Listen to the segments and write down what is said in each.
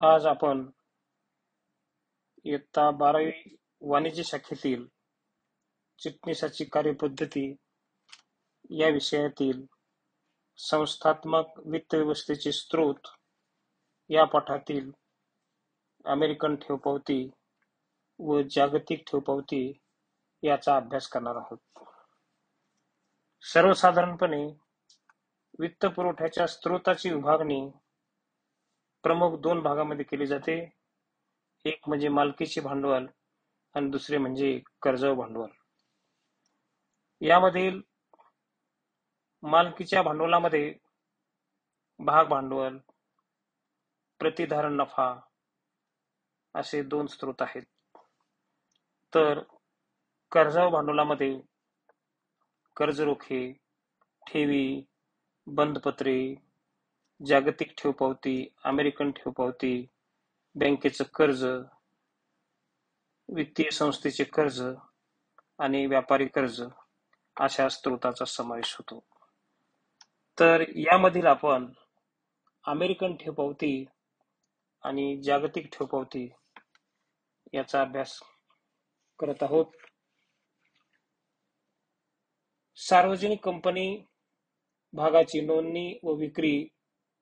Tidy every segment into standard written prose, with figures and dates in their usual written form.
आज आपण इयत्ता 12वी वाणिज्य शाखेतील चिटणीसाची कार्यपद्धती या विषयातील संस्थात्मक वित्त व्यवस्थेचे स्रोत या पाठातील अमेरिकन ठेवपावती व जागतिक ठेवपावती याचा अभ्यास करणार आहोत. सर्वसाधारणपणे वित्त पुरवठ्याच्या स्रोताची विभागणी प्रमुख दोन भागामध्ये केली जाते. एक म्हणजे मालकीचे भांडवल आणि दुसरे म्हणजे कर्ज भांडवल. यामधील मालकीच्या भांडवलामध्ये भाग भांडवल, प्रतिधारण नफा असे दोन स्रोत आहेत. तर कर्ज भांडवलामध्ये कर्ज रोखे, ठेवी, बंधपत्रे, जागतिक ठेवपावती, अमेरिकन ठेवपावती, बँकेचं कर्ज, वित्तीय संस्थेचे कर्ज आणि व्यापारी कर्ज अशा स्रोताचा समावेश होतो. तर यामधील आपण अमेरिकन ठेवपावती आणि जागतिक ठेवपावती याचा अभ्यास करत आहोत. सार्वजनिक कंपनी भागाची नोंदणी व विक्री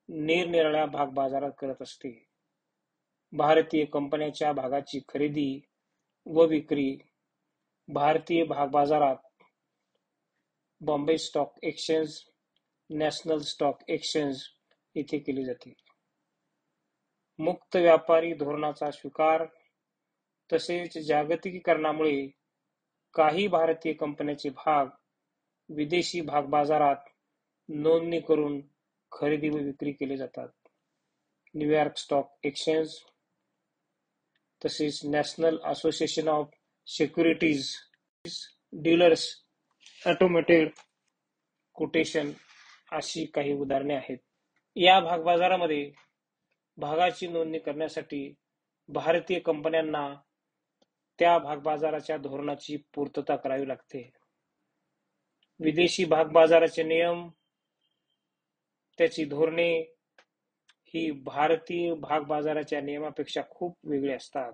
निरनिराळ्या भाग बाजारात करत असते. भारतीय कंपन्यांच्या भागाची खरेदी व विक्री भारतीय भाग बाजारात Bombay stock exchange, national stock exchange येथे केली जाते. मुक्त व्यापारी धोरणाचा स्वीकार तसेच जागतिकीकरणामुळे काही भारतीय कंपन्यांचे भाग विदेशी भाग बाजारात नोंदणी करून खरेदी व विक्री केले जातात. न्यूयॉर्क स्टॉक एक्सचेंज तसेच national association of securities dealers automated quotation अशी काही उदाहरणे आहेत. या भागबाजारामध्ये भागाची नोंदणी करण्यासाठी भारतीय कंपन्यांना त्या भागबाजाराच्या धोरणाची पूर्तता करावी लागते. विदेशी भागबाजाराचे नियम, त्याची धोरणे ही भारतीय भागबाजाराच्या नियमापेक्षा खूप वेगळी असतात.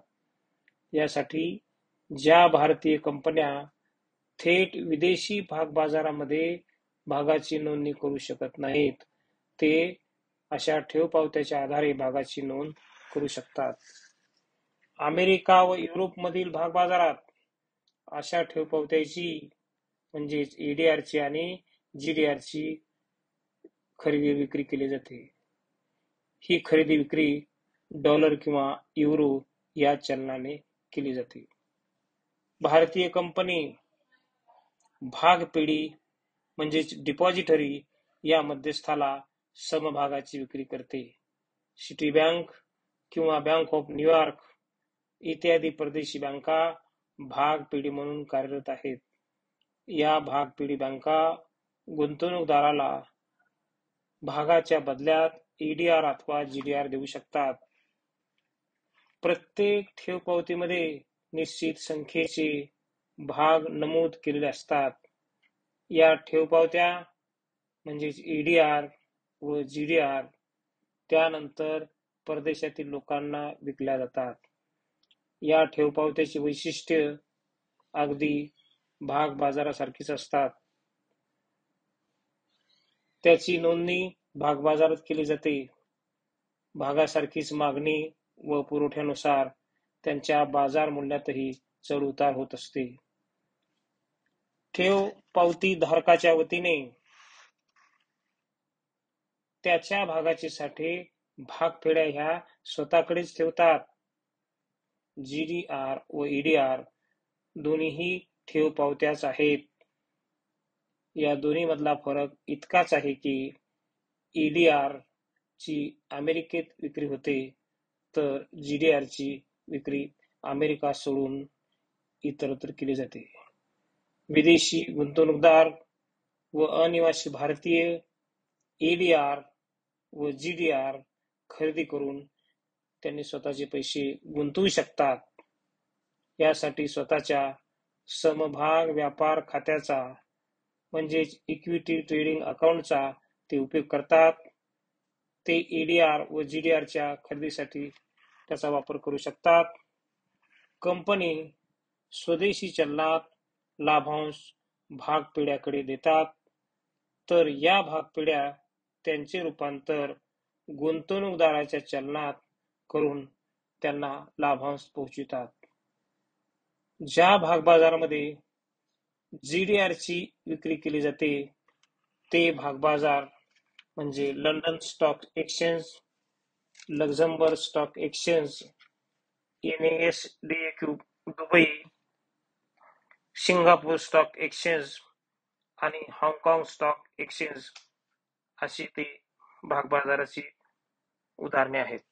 यासाठी ज्या भारतीय कंपन्या थेट विदेशी भागबाजारामध्ये भागाची नोंदणी करू शकत नाहीत, ते अशा ठेवपावत्याच्या आधारे भागाची नोंद करू शकतात. अमेरिका व युरोपमधील भागबाजारात अशा ठेवपावत्याची म्हणजेच ईडीआरची आणि जीडीआरची खरेदी विक्री केली जाते. ही खरेदी विक्री डॉलर किंवा युरो या चलनाने केली जाते. भारतीय कंपनी भागपेढी म्हणजेच डिपॉझिटरी या मध्यस्थाला समभागाची विक्री करते. सिटी बँक किंवा बँक ऑफ न्यूयॉर्क इत्यादी परदेशी बँका भागपेढी म्हणून कार्यरत आहेत. या भागपेढी बँका गुंतवणूकदाराला भागाच्या बदल्यात ईडीआर अथवा जीडीआर देऊ शकतात. प्रत्येक ठेवपावतीमध्ये निश्चित संख्येचे भाग नमूद केलेले असतात. या ठेवपावत्या म्हणजेच ईडीआर व जीडीआर त्यानंतर परदेशातील लोकांना विकल्या जातात. या ठेवपावत्याची वैशिष्ट्य अगदी भाग बाजारासारखीच असतात. त्याची नोंदणी भागबाजारात केली जाते. भागासारखीच मागणी व पुरवठ्यानुसार त्यांच्या बाजार मूल्यातही चढ उतार होत असते. ठेव पावती धारकाच्या वतीने त्याच्या भागाचे साठे भागपेढ्या ह्या स्वतःकडेच ठेवतात. जीडीआर व ईडीआर दोन्हीही ठेव पावत्याच आहेत. या दोन्ही मधला फरक इतकाच आहे की ईडीआर ची अमेरिकेत विक्री होते तर जीडीआर ची विक्री अमेरिका सोडून इतरत्र केली जाते. विदेशी गुंतवणूकदार व अनिवासी भारतीय ईडीआर व जीडीआर खरेदी करून त्यांनी स्वतःचे पैसे गुंतवू शकतात. यासाठी स्वतःच्या समभाग व्यापार खात्याचा म्हणजेच इक्विटी ट्रेडिंग अकाउंटचा ते उपयोग करतात. ते ईडीआर व जीडीआरच्या खरेदीसाठी त्याचा वापर करू शकतात. कंपनी स्वदेशी चलनात लाभांश भागपिढ्याकडे देतात, तर या भागपिढ्या त्यांचे रूपांतर गुंतवणूकदाराच्या चलनात करून त्यांना लाभांश पोहोचवितात. ज्या भागबाजारामध्ये GDR ची विक्री केली जाते ते भागबाजार म्हणजे London stock exchange, Luxembourg stock exchange, NASDAQ Dubai, Singapore stock exchange आणि हाँगकाँग स्टॉक एक्सचेंज अशी ते भागबाजाराची उदाहरणे आहेत.